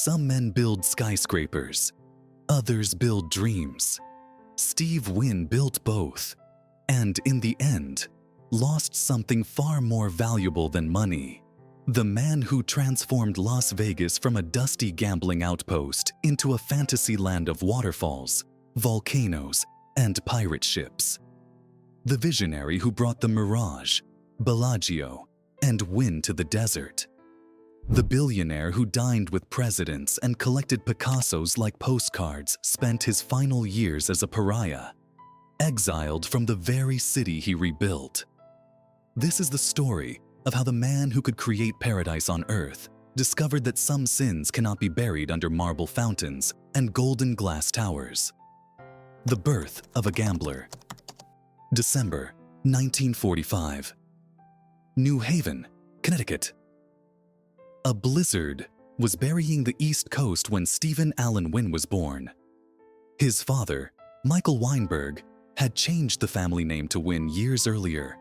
Some men build skyscrapers, others build dreams. Steve Wynn built both, and in the end, lost something far more valuable than money. The man who transformed Las Vegas from a dusty gambling outpost into a fantasy land of waterfalls, volcanoes, and pirate ships. The visionary who brought the Mirage, Bellagio, and Wynn to the desert. The billionaire who dined with presidents and collected Picassos like postcards spent his final years as a pariah, exiled from the very city he rebuilt. This is the story of how the man who could create paradise on earth discovered that some sins cannot be buried under marble fountains and golden glass towers. The birth of a gambler. December 1945. New Haven, Connecticut. A blizzard was burying the East Coast when Stephen Allen Wynn was born. His father, Michael Weinberg, had changed the family name to Wynn years earlier,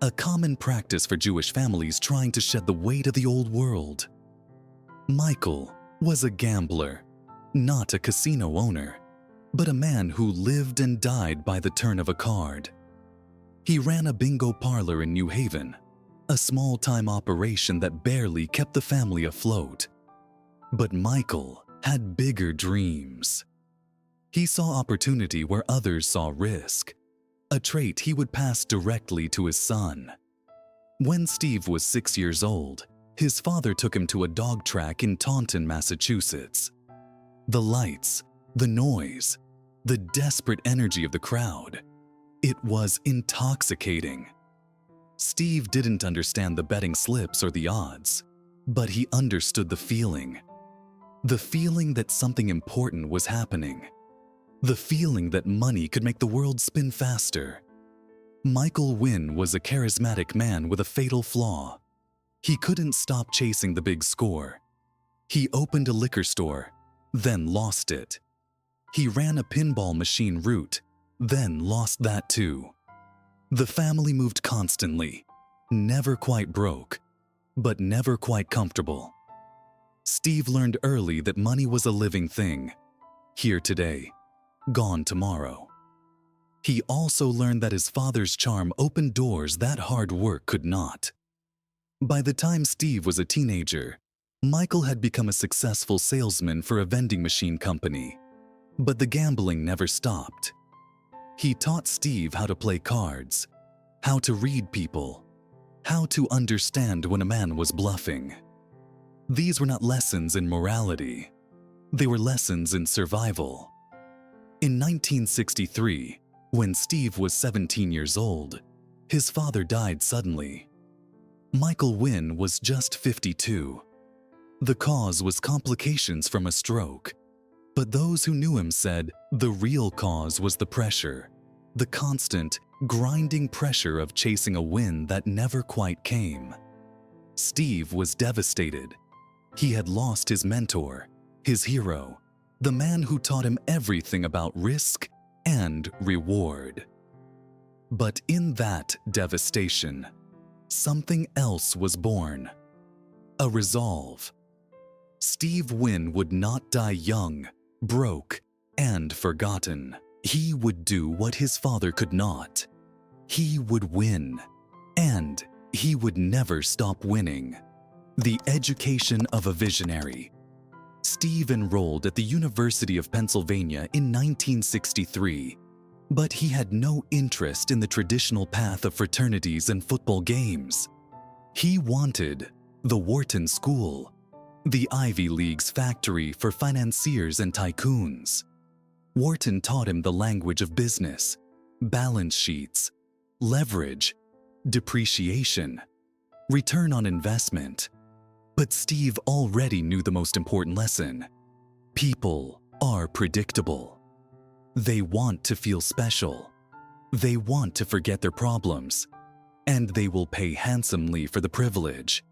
a common practice for Jewish families trying to shed the weight of the old world. Michael was a gambler, not a casino owner, but a man who lived and died by the turn of a card. He ran a bingo parlor in New Haven, a small-time operation that barely kept the family afloat. But Michael had bigger dreams. He saw opportunity where others saw risk, a trait he would pass directly to his son. When Steve was 6 years old, his father took him to a dog track in Taunton, Massachusetts. The lights, the noise, the desperate energy of the crowd. It was intoxicating. Steve didn't understand the betting slips or the odds, but he understood the feeling. The feeling that something important was happening. The feeling that money could make the world spin faster. Michael Wynn was a charismatic man with a fatal flaw. He couldn't stop chasing the big score. He opened a liquor store, then lost it. He ran a pinball machine route, then lost that too. The family moved constantly, never quite broke, but never quite comfortable. Steve learned early that money was a living thing, here today, gone tomorrow. He also learned that his father's charm opened doors that hard work could not. By the time Steve was a teenager, Michael had become a successful salesman for a vending machine company, but the gambling never stopped. He taught Steve how to play cards, how to read people, how to understand when a man was bluffing. These were not lessons in morality. They were lessons in survival. In 1963, when Steve was 17 years old, his father died suddenly. Michael Wynn was just 52. The cause was complications from a stroke. But those who knew him said the real cause was the pressure, the constant, grinding pressure of chasing a win that never quite came. Steve was devastated. He had lost his mentor, his hero, the man who taught him everything about risk and reward. But in that devastation, something else was born. A resolve. Steve Wynn would not die young, broke, and forgotten. He would do what his father could not. He would win, and he would never stop winning. The education of a visionary. Steve enrolled at the University of Pennsylvania in 1963, but he had no interest in the traditional path of fraternities and football games. He wanted the Wharton School, the Ivy League's factory for financiers and tycoons. Wharton taught him the language of business, balance sheets, leverage, depreciation, return on investment. But Steve already knew the most important lesson. People are predictable. They want to feel special. They want to forget their problems, and they will pay handsomely for the privilege.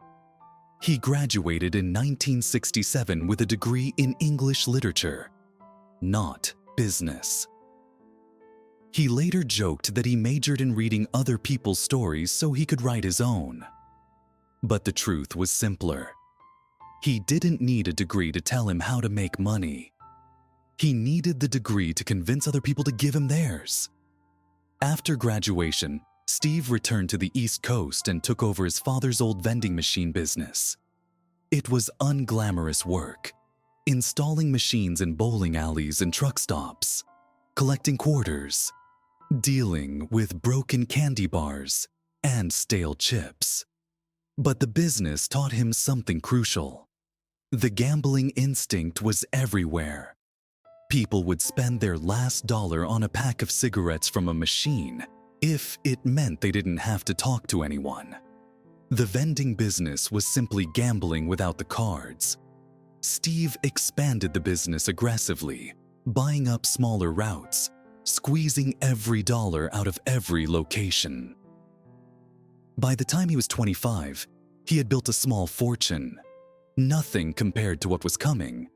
He graduated in 1967 with a degree in English literature, not business. He later joked that he majored in reading other people's stories so he could write his own. But the truth was simpler. He didn't need a degree to tell him how to make money. He needed the degree to convince other people to give him theirs. After graduation, Steve returned to the East Coast and took over his father's old vending machine business. It was unglamorous work, installing machines in bowling alleys and truck stops, collecting quarters, dealing with broken candy bars and stale chips. But the business taught him something crucial. The gambling instinct was everywhere. People would spend their last dollar on a pack of cigarettes from a machine if it meant they didn't have to talk to anyone. The vending business was simply gambling without the cards. Steve expanded the business aggressively, buying up smaller routes, squeezing every dollar out of every location. By the time he was 25, he had built a small fortune. Nothing compared to what was coming,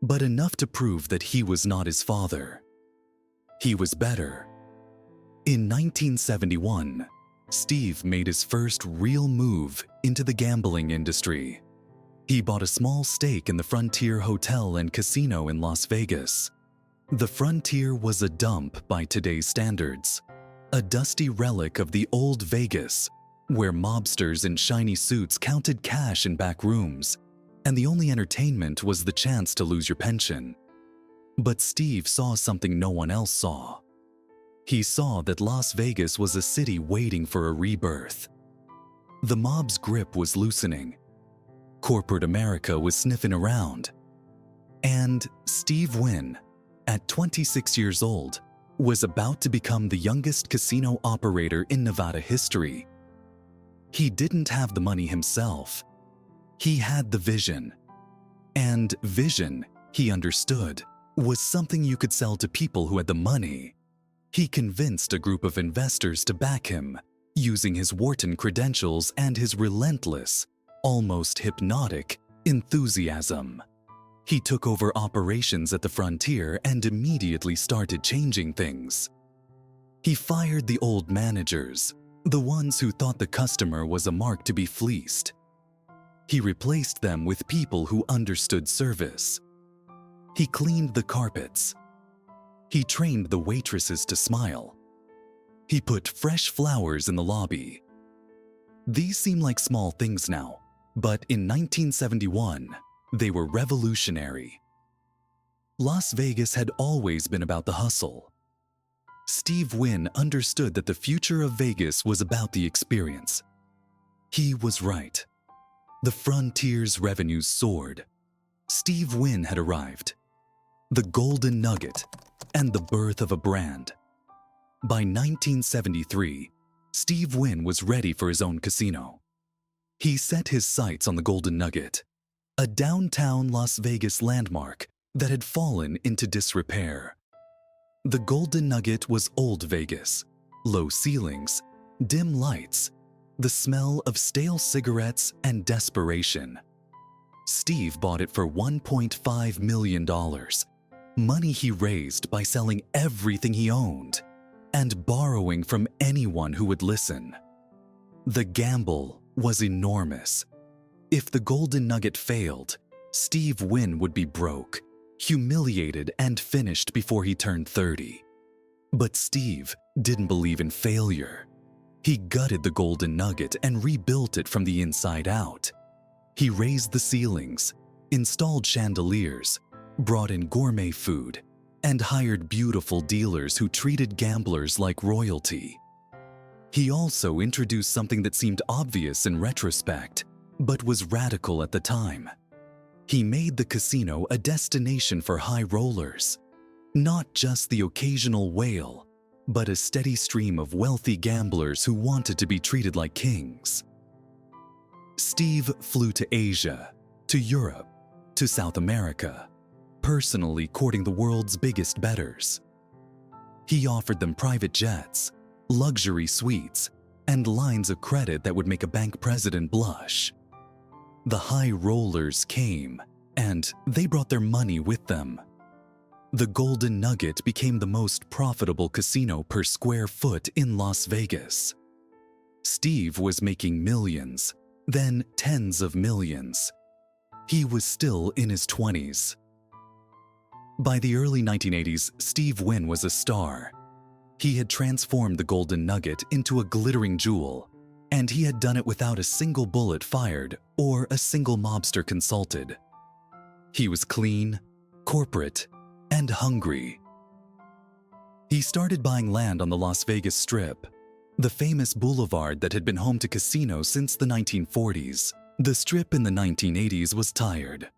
but enough to prove that he was not his father. He was better. In 1971, Steve made his first real move into the gambling industry. He bought a small stake in the Frontier Hotel and Casino in Las Vegas. The Frontier was a dump by today's standards, a dusty relic of the old Vegas, where mobsters in shiny suits counted cash in back rooms, and the only entertainment was the chance to lose your pension. But Steve saw something no one else saw. He saw that Las Vegas was a city waiting for a rebirth. The mob's grip was loosening. Corporate America was sniffing around. And Steve Wynn, at 26 years old, was about to become the youngest casino operator in Nevada history. He didn't have the money himself. He had the vision. And vision, he understood, was something you could sell to people who had the money. He convinced a group of investors to back him, using his Wharton credentials and his relentless, almost hypnotic, enthusiasm. He took over operations at the Frontier and immediately started changing things. He fired the old managers, the ones who thought the customer was a mark to be fleeced. He replaced them with people who understood service. He cleaned the carpets. He trained the waitresses to smile. He put fresh flowers in the lobby. These seem like small things now, but in 1971, they were revolutionary. Las Vegas had always been about the hustle. Steve Wynn understood that the future of Vegas was about the experience. He was right. The Frontier's revenues soared. Steve Wynn had arrived. The golden nugget and the birth of a brand. By 1973, Steve Wynn was ready for his own casino. He set his sights on the Golden Nugget, a downtown Las Vegas landmark that had fallen into disrepair. The Golden Nugget was old Vegas, low ceilings, dim lights, the smell of stale cigarettes and desperation. Steve bought it for $1.5 million, money he raised by selling everything he owned and borrowing from anyone who would listen. The gamble was enormous. If the Golden Nugget failed, Steve Wynn would be broke, humiliated, and finished before he turned 30. But Steve didn't believe in failure. He gutted the Golden Nugget and rebuilt it from the inside out. He raised the ceilings, installed chandeliers, brought in gourmet food, and hired beautiful dealers who treated gamblers like royalty. He also introduced something that seemed obvious in retrospect, but was radical at the time. He made the casino a destination for high rollers, not just the occasional whale, but a steady stream of wealthy gamblers who wanted to be treated like kings. Steve flew to Asia, to Europe, to South America, personally courting the world's biggest bettors. He offered them private jets, luxury suites, and lines of credit that would make a bank president blush. The high rollers came, and they brought their money with them. The Golden Nugget became the most profitable casino per square foot in Las Vegas. Steve was making millions, then tens of millions. He was still in his 20s. By the early 1980s, Steve Wynn was a star. He had transformed the Golden Nugget into a glittering jewel, and he had done it without a single bullet fired or a single mobster consulted. He was clean, corporate, and hungry. He started buying land on the Las Vegas Strip, the famous boulevard that had been home to casinos since the 1940s. The Strip in the 1980s was tired.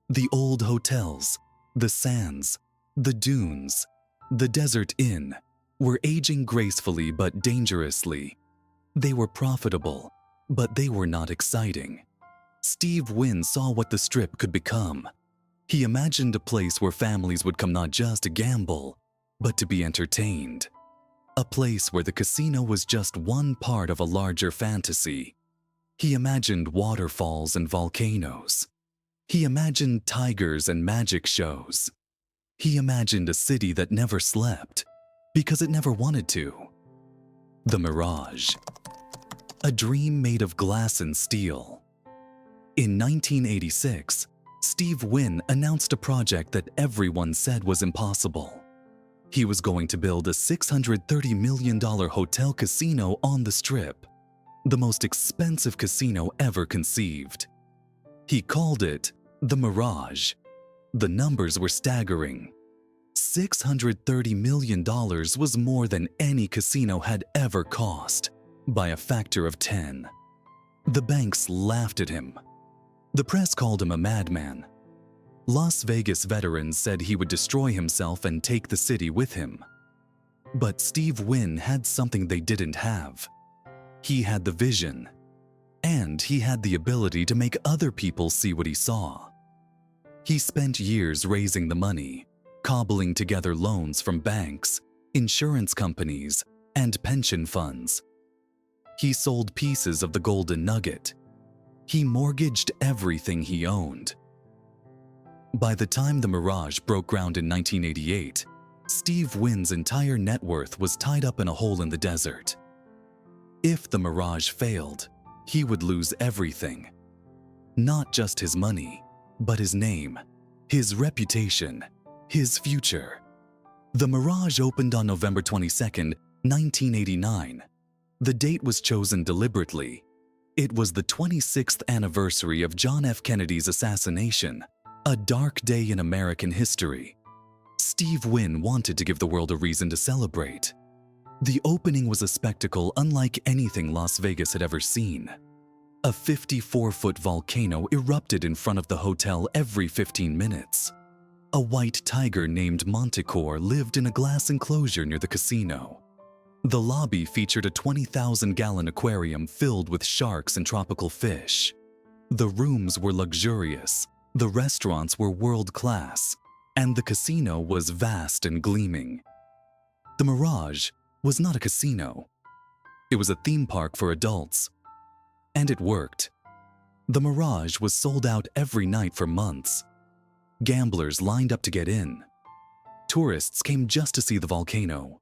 The old hotels, the sands, the dunes, the Desert Inn were aging gracefully but dangerously. They were profitable, but they were not exciting. Steve Wynn saw what the Strip could become. He imagined a place where families would come not just to gamble, but to be entertained. A place where the casino was just one part of a larger fantasy. He imagined waterfalls and volcanoes. He imagined tigers and magic shows. He imagined a city that never slept, because it never wanted to. The Mirage. A dream made of glass and steel. In 1986, Steve Wynn announced a project that everyone said was impossible. He was going to build a $630 million hotel casino on the Strip, the most expensive casino ever conceived. He called it the Mirage. The numbers were staggering. $630 million was more than any casino had ever cost, by a factor of 10. The banks laughed at him. The press called him a madman. Las Vegas veterans said he would destroy himself and take the city with him. But Steve Wynn had something they didn't have. He had the vision, and he had the ability to make other people see what he saw. He spent years raising the money, cobbling together loans from banks, insurance companies, and pension funds. He sold pieces of the Golden Nugget. He mortgaged everything he owned. By the time the Mirage broke ground in 1988, Steve Wynn's entire net worth was tied up in a hole in the desert. If the Mirage failed, he would lose everything. Not just his money, but his name, his reputation, his future. The Mirage opened on November 22, 1989. The date was chosen deliberately. It was the 26th anniversary of John F. Kennedy's assassination, a dark day in American history. Steve Wynn wanted to give the world a reason to celebrate. The opening was a spectacle unlike anything Las Vegas had ever seen. A 54-foot volcano erupted in front of the hotel every 15 minutes. A white tiger named Manticore lived in a glass enclosure near the casino. The lobby featured a 20,000-gallon aquarium filled with sharks and tropical fish. The rooms were luxurious, the restaurants were world-class, and the casino was vast and gleaming. The Mirage was not a casino. It was a theme park for adults. And it worked. The Mirage was sold out every night for months. Gamblers lined up to get in. Tourists came just to see the volcano.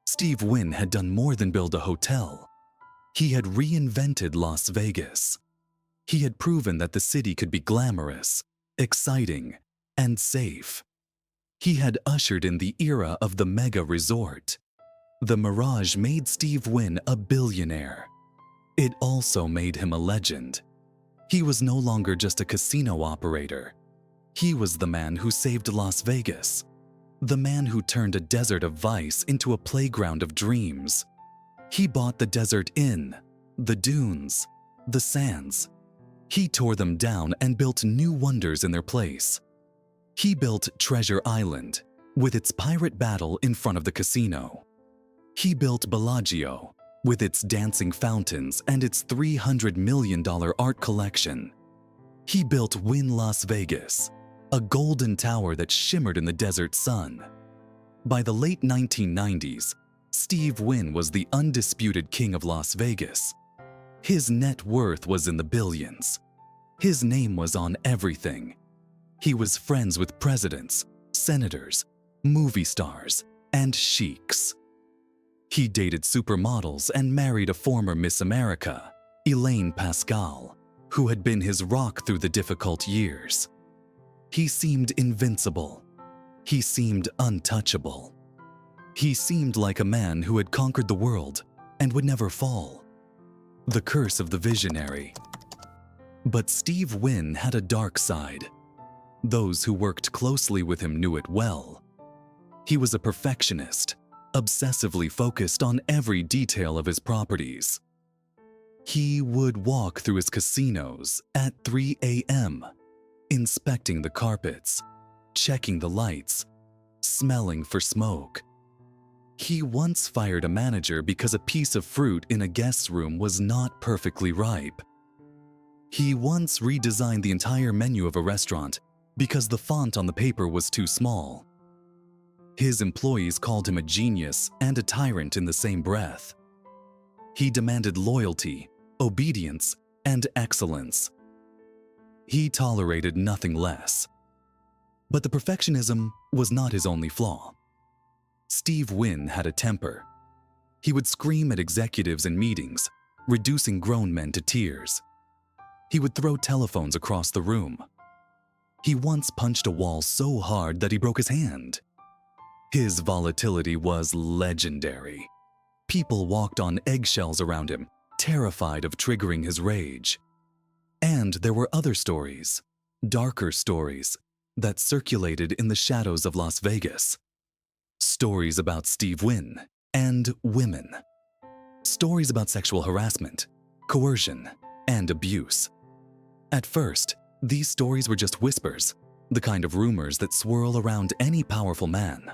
Steve Wynn had done more than build a hotel. He had reinvented Las Vegas. He had proven that the city could be glamorous, exciting, and safe. He had ushered in the era of the mega resort. The Mirage made Steve Wynn a billionaire. It also made him a legend. He was no longer just a casino operator. He was the man who saved Las Vegas, the man who turned a desert of vice into a playground of dreams. He bought the Desert Inn, the dunes, the sands. He tore them down and built new wonders in their place. He built Treasure Island, with its pirate battle in front of the casino. He built Bellagio, with its dancing fountains and its $300 million art collection. He built Wynn Las Vegas, a golden tower that shimmered in the desert sun. By the late 1990s, Steve Wynn was the undisputed king of Las Vegas. His net worth was in the billions. His name was on everything. He was friends with presidents, senators, movie stars, and sheiks. He dated supermodels and married a former Miss America, Elaine Pascal, who had been his rock through the difficult years. He seemed invincible. He seemed untouchable. He seemed like a man who had conquered the world and would never fall. The curse of the visionary. But Steve Wynn had a dark side. Those who worked closely with him knew it well. He was a perfectionist, obsessively focused on every detail of his properties. He would walk through his casinos at 3 a.m., inspecting the carpets, checking the lights, smelling for smoke. He once fired a manager because a piece of fruit in a guest's room was not perfectly ripe. He once redesigned the entire menu of a restaurant because the font on the paper was too small. His employees called him a genius and a tyrant in the same breath. He demanded loyalty, obedience, and excellence. He tolerated nothing less. But the perfectionism was not his only flaw. Steve Wynn had a temper. He would scream at executives in meetings, reducing grown men to tears. He would throw telephones across the room. He once punched a wall so hard that he broke his hand. His volatility was legendary. People walked on eggshells around him, terrified of triggering his rage. And there were other stories, darker stories, that circulated in the shadows of Las Vegas. Stories about Steve Wynn and women. Stories about sexual harassment, coercion, and abuse. At first, these stories were just whispers, the kind of rumors that swirl around any powerful man.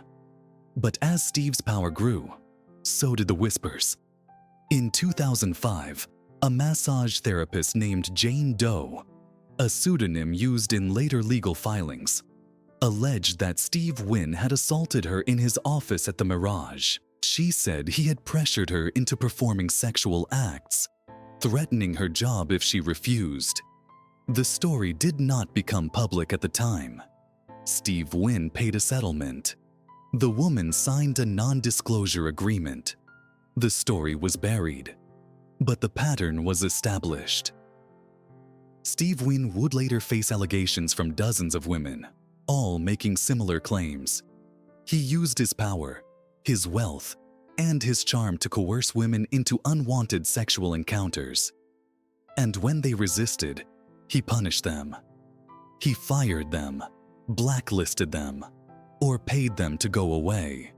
But as Steve's power grew, so did the whispers. In 2005, a massage therapist named Jane Doe, a pseudonym used in later legal filings, alleged that Steve Wynn had assaulted her in his office at the Mirage. She said he had pressured her into performing sexual acts, threatening her job if she refused. The story did not become public at the time. Steve Wynn paid a settlement. The woman signed a non-disclosure agreement. The story was buried, but the pattern was established. Steve Wynn would later face allegations from dozens of women, all making similar claims. He used his power, his wealth, and his charm to coerce women into unwanted sexual encounters. And when they resisted, he punished them. He fired them, blacklisted them, or paid them to go away.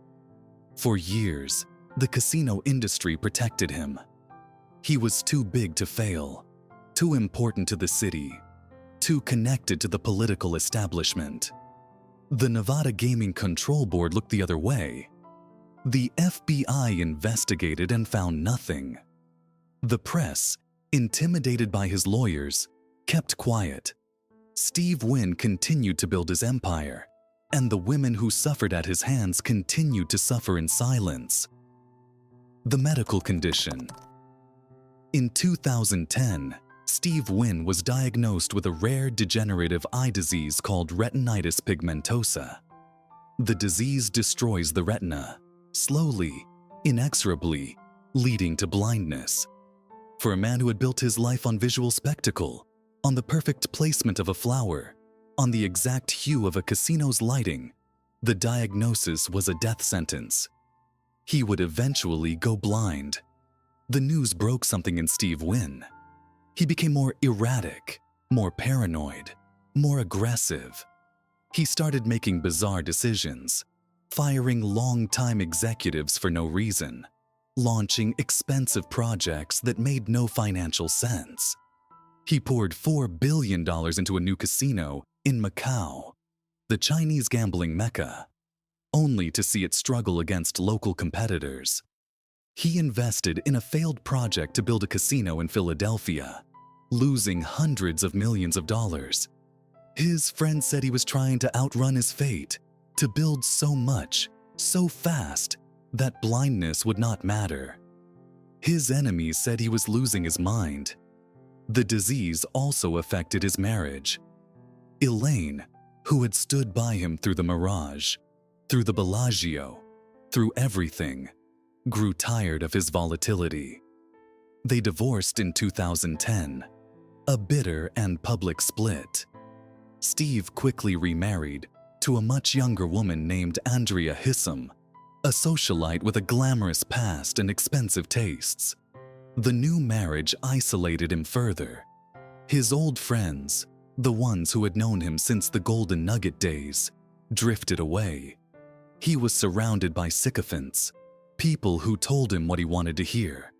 For years, the casino industry protected him. He was too big to fail, too important to the city, too connected to the political establishment. The Nevada Gaming Control Board looked the other way. The FBI investigated and found nothing. The press, intimidated by his lawyers, kept quiet. Steve Wynn continued to build his empire, and the women who suffered at his hands continued to suffer in silence. The medical condition. In 2010, Steve Wynn was diagnosed with a rare degenerative eye disease called retinitis pigmentosa. The disease destroys the retina, slowly, inexorably, leading to blindness. For a man who had built his life on visual spectacle, on the perfect placement of a flower, on the exact hue of a casino's lighting, the diagnosis was a death sentence. He would eventually go blind. The news broke something in Steve Wynn. He became more erratic, more paranoid, more aggressive. He started making bizarre decisions, firing long-time executives for no reason, launching expensive projects that made no financial sense. He poured $4 billion into a new casino in Macau, the Chinese gambling mecca, only to see it struggle against local competitors. He invested in a failed project to build a casino in Philadelphia, losing hundreds of millions of dollars. His friends said he was trying to outrun his fate, to build so much, so fast, that blindness would not matter. His enemies said he was losing his mind. The disease also affected his marriage. Elaine, who had stood by him through the Mirage, through the Bellagio, through everything, grew tired of his volatility. They divorced in 2010. A bitter and public split. Steve quickly remarried to a much younger woman named Andrea Hissam, a socialite with a glamorous past and expensive tastes. The new marriage isolated him further. His old friends, the ones who had known him since the Golden Nugget days, drifted away. He was surrounded by sycophants, people who told him what he wanted to hear.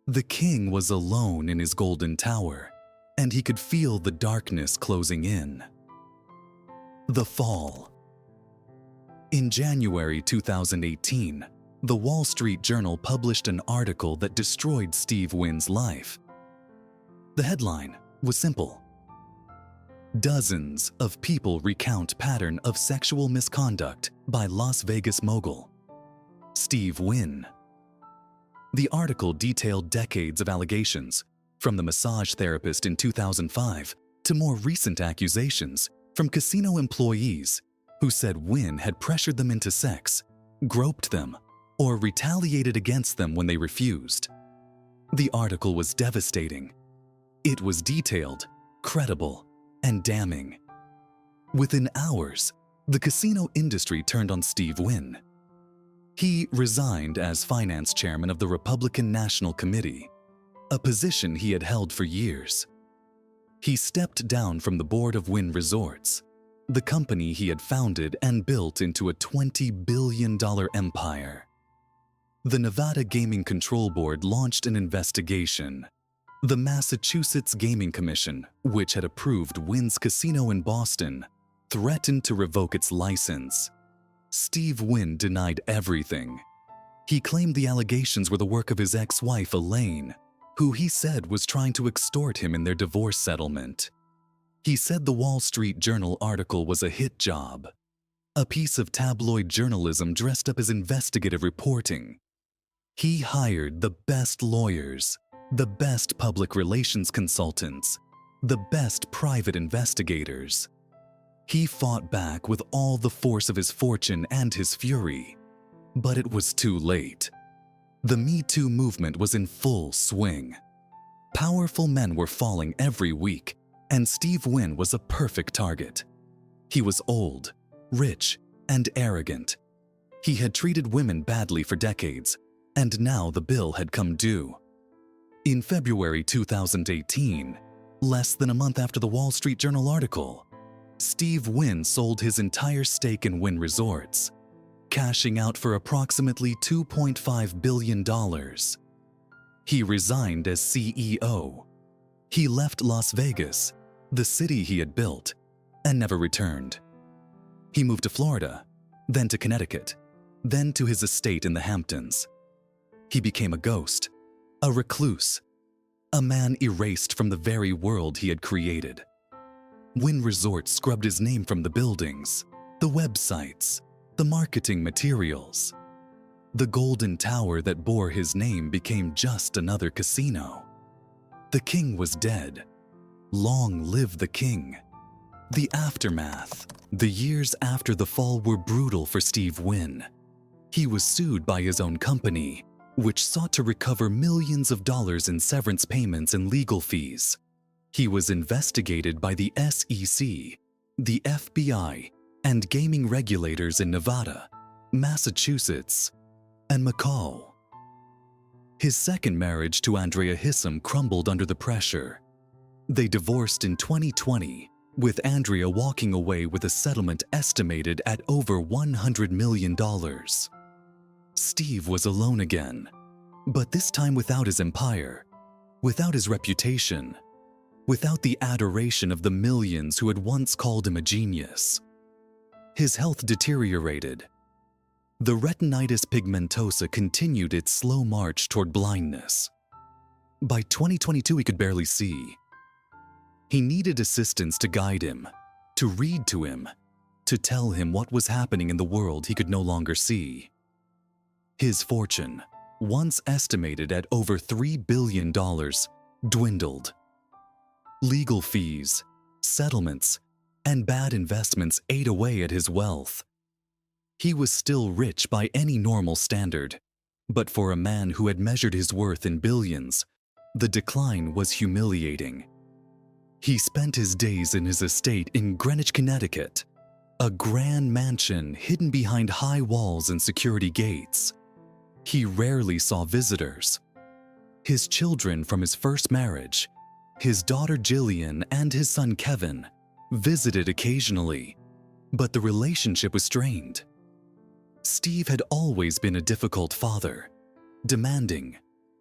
The king was alone in his golden tower, and he could feel the darkness closing in. The fall. In January 2018, the Wall Street Journal published an article that destroyed Steve Wynn's life. The headline was simple: Dozens of people recount pattern of sexual misconduct by Las Vegas mogul Steve Wynn. The article detailed decades of allegations, from the massage therapist in 2005 to more recent accusations from casino employees who said Wynn had pressured them into sex, groped them, or retaliated against them when they refused. The article was devastating. It was detailed, credible, and damning. Within hours, the casino industry turned on Steve Wynn. He resigned as finance chairman of the Republican National Committee, a position he had held for years. He stepped down from the board of Wynn Resorts, the company he had founded and built into a $20 billion empire. The Nevada Gaming Control Board launched an investigation. The Massachusetts Gaming Commission, which had approved Wynn's casino in Boston, threatened to revoke its license. Steve Wynn denied everything. He claimed the allegations were the work of his ex-wife Elaine, who he said was trying to extort him in their divorce settlement. He said the Wall Street Journal article was a hit job, a piece of tabloid journalism dressed up as investigative reporting. He hired the best lawyers, the best public relations consultants, the best private investigators. He fought back with all the force of his fortune and his fury, but it was too late. The Me Too movement was in full swing. Powerful men were falling every week, and Steve Wynn was a perfect target. He was old, rich, and arrogant. He had treated women badly for decades, and now the bill had come due. In February 2018, less than a month after the Wall Street Journal article, Steve Wynn sold his entire stake in Wynn Resorts, cashing out for approximately $2.5 billion. He resigned as CEO. He left Las Vegas, the city he had built, and never returned. He moved to Florida, then to Connecticut, then to his estate in the Hamptons. He became a ghost, a recluse, a man erased from the very world he had created. Wynn Resorts scrubbed his name from the buildings, the websites, the marketing materials. The golden tower that bore his name became just another casino. The king was dead. Long live the king. The aftermath. The years after the fall were brutal for Steve Wynn. He was sued by his own company, which sought to recover millions of dollars in severance payments and legal fees. He was investigated by the SEC, the FBI, and gaming regulators in Nevada, Massachusetts, and Macau. His second marriage to Andrea Hissam crumbled under the pressure. They divorced in 2020, with Andrea walking away with a settlement estimated at over $100 million. Steve was alone again, but this time without his empire, without his reputation, without the adoration of the millions who had once called him a genius. His health deteriorated. The retinitis pigmentosa continued its slow march toward blindness. By 2022, he could barely see. He needed assistance to guide him, to read to him, to tell him what was happening in the world he could no longer see. His fortune, once estimated at over $3 billion, dwindled. Legal fees, settlements, and bad investments ate away at his wealth. He was still rich by any normal standard, but for a man who had measured his worth in billions, The decline was humiliating. He spent his days in his estate in Greenwich, Connecticut, a grand mansion hidden behind high walls and security gates. He rarely saw visitors. His children from his first marriage, his daughter Jillian and his son Kevin, visited occasionally, but the relationship was strained. Steve had always been a difficult father, demanding,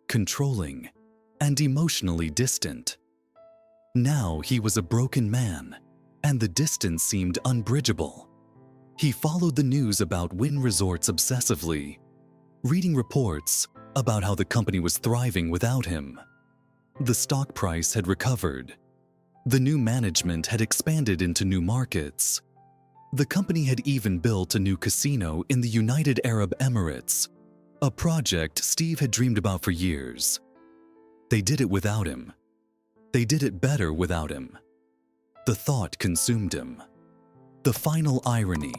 controlling, and emotionally distant. Now he was a broken man, and the distance seemed unbridgeable. He followed the news about Wynn Resorts obsessively, reading reports about how the company was thriving without him. The stock price had recovered. The new management had expanded into new markets. The company had even built a new casino in the United Arab Emirates, a project Steve had dreamed about for years. They did it without him. They did it better without him. The thought consumed him. The final irony.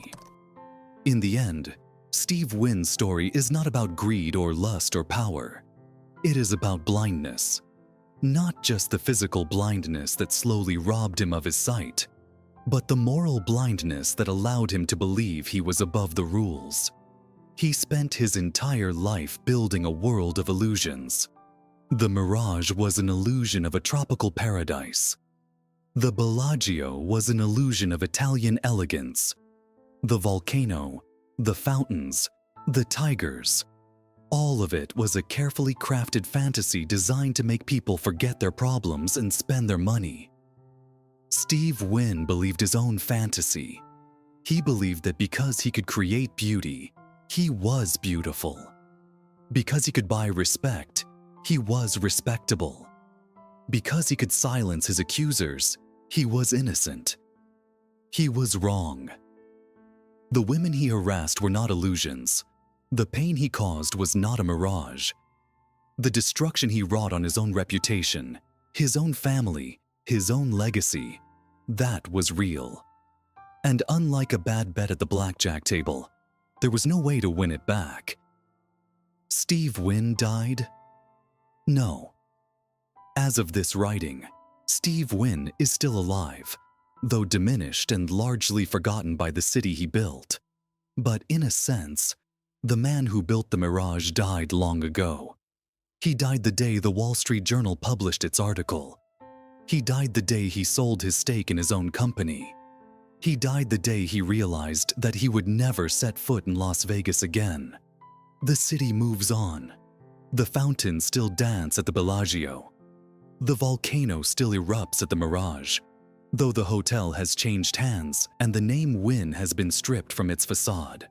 In the end, Steve Wynn's story is not about greed or lust or power. It is about blindness. Not just the physical blindness that slowly robbed him of his sight, but the moral blindness that allowed him to believe he was above the rules. He spent his entire life building a world of illusions. The Mirage was an illusion of a tropical paradise. The Bellagio was an illusion of Italian elegance. The volcano, the fountains, the tigers, all of it was a carefully crafted fantasy designed to make people forget their problems and spend their money. Steve Wynn believed his own fantasy. He believed that because he could create beauty, he was beautiful. Because he could buy respect, he was respectable. Because he could silence his accusers, he was innocent. He was wrong. The women he harassed were not illusions. The pain he caused was not a mirage. The destruction he wrought on his own reputation, his own family, his own legacy, that was real. And unlike a bad bet at the blackjack table, there was no way to win it back. Steve Wynn died? No. As of this writing, Steve Wynn is still alive, though diminished and largely forgotten by the city he built. But in a sense, the man who built the Mirage died long ago. He died the day the Wall Street Journal published its article. He died the day he sold his stake in his own company. He died the day he realized that he would never set foot in Las Vegas again. The city moves on. The fountains still dance at the Bellagio. The volcano still erupts at the Mirage, though the hotel has changed hands and the name Wynn has been stripped from its facade.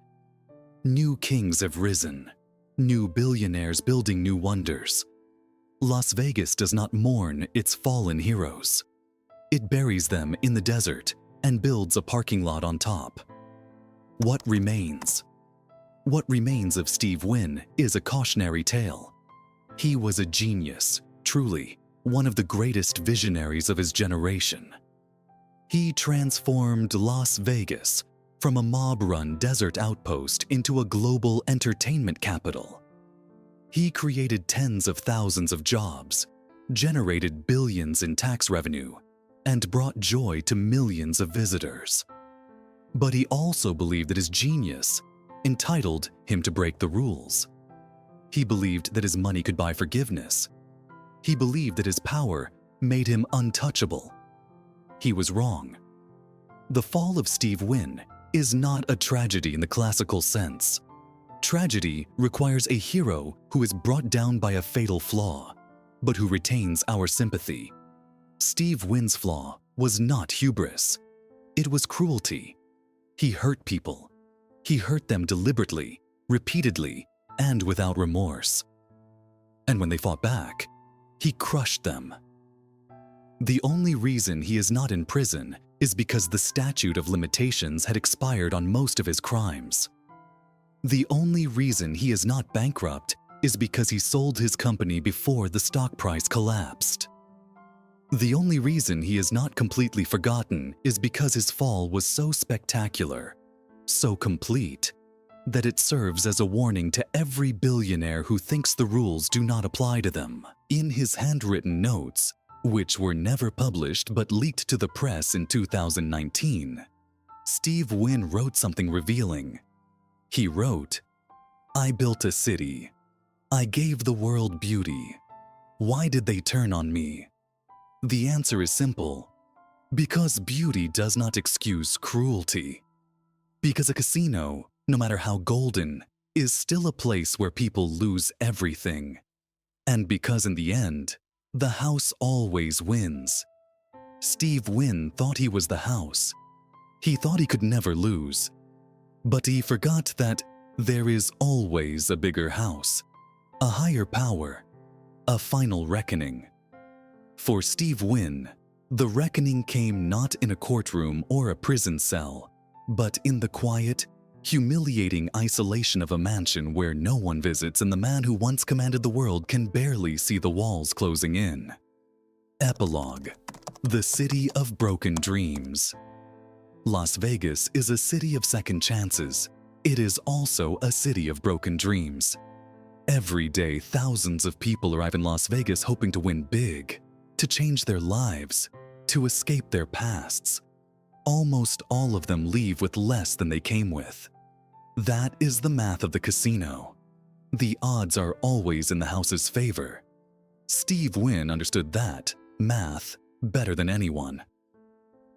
New kings have risen, new billionaires building new wonders. Las Vegas does not mourn its fallen heroes. It buries them in the desert and builds a parking lot on top. What remains? What remains of Steve Wynn is a cautionary tale. He was a genius, truly, one of the greatest visionaries of his generation. He transformed Las Vegas from a mob-run desert outpost into a global entertainment capital. He created tens of thousands of jobs, generated billions in tax revenue, and brought joy to millions of visitors. But he also believed that his genius entitled him to break the rules. He believed that his money could buy forgiveness. He believed that his power made him untouchable. He was wrong. The fall of Steve Wynn is not a tragedy in the classical sense. Tragedy requires a hero who is brought down by a fatal flaw, but who retains our sympathy. Steve Wynn's flaw was not hubris. It was cruelty. He hurt people. He hurt them deliberately, repeatedly, and without remorse. And when they fought back, he crushed them. The only reason he is not in prison is because the statute of limitations had expired on most of his crimes. The only reason he is not bankrupt is because he sold his company before the stock price collapsed. The only reason he is not completely forgotten is because his fall was so spectacular, so complete, that it serves as a warning to every billionaire who thinks the rules do not apply to them. In his handwritten notes, which were never published but leaked to the press in 2019, Steve Wynn wrote something revealing. He wrote, "I built a city. I gave the world beauty. Why did they turn on me? The answer is simple. Because beauty does not excuse cruelty. Because a casino, no matter how golden, is still a place where people lose everything. And because in the end, the house always wins." Steve Wynn thought he was the house. He thought he could never lose. But he forgot that there is always a bigger house, a higher power, a final reckoning. For Steve Wynn, the reckoning came not in a courtroom or a prison cell, but in the quiet, humiliating isolation of a mansion where no one visits and the man who once commanded the world can barely see the walls closing in. Epilogue: The City of Broken Dreams. Las Vegas is a city of second chances. It is also a city of broken dreams. Every day, thousands of people arrive in Las Vegas hoping to win big, to change their lives, to escape their pasts. Almost all of them leave with less than they came with. That is the math of the casino. The odds are always in the house's favor. Steve Wynn understood that math better than anyone.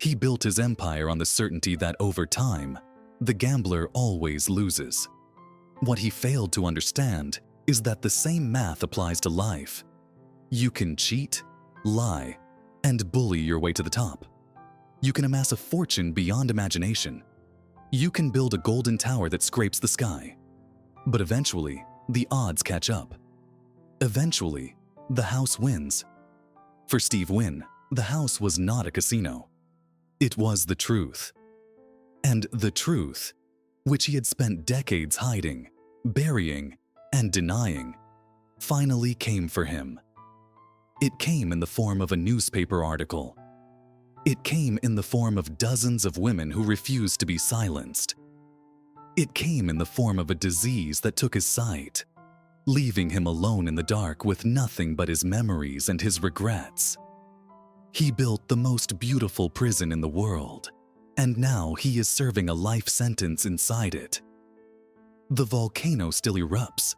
He built his empire on the certainty that over time, the gambler always loses. What he failed to understand is that the same math applies to life. You can cheat, lie, and bully your way to the top. You can amass a fortune beyond imagination. You can build a golden tower that scrapes the sky. But eventually, the odds catch up. Eventually, the house wins. For Steve Wynn, the house was not a casino. It was the truth. And the truth, which he had spent decades hiding, burying, and denying, finally came for him. It came in the form of a newspaper article. It came in the form of dozens of women who refused to be silenced. It came in the form of a disease that took his sight, leaving him alone in the dark with nothing but his memories and his regrets. He built the most beautiful prison in the world, and now he is serving a life sentence inside it. The volcano still erupts.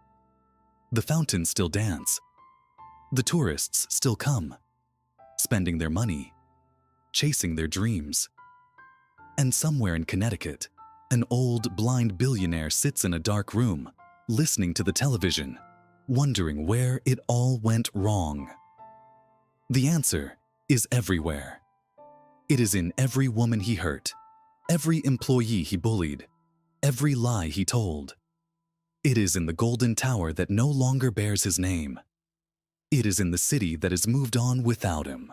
The fountains still dance. The tourists still come, spending their money, chasing their dreams. And somewhere in Connecticut, an old, blind billionaire sits in a dark room, listening to the television, wondering where it all went wrong. The answer is everywhere. It is in every woman he hurt, every employee he bullied, every lie he told. It is in the golden tower that no longer bears his name. It is in the city that has moved on without him.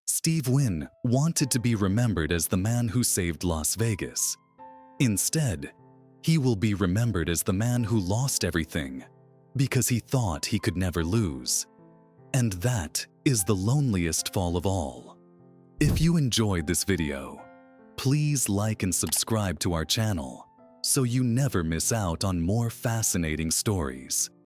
Steve Wynn wanted to be remembered as the man who saved Las Vegas. Instead, he will be remembered as the man who lost everything because he thought he could never lose. And that is the loneliest fall of all. If you enjoyed this video, please like and subscribe to our channel so you never miss out on more fascinating stories.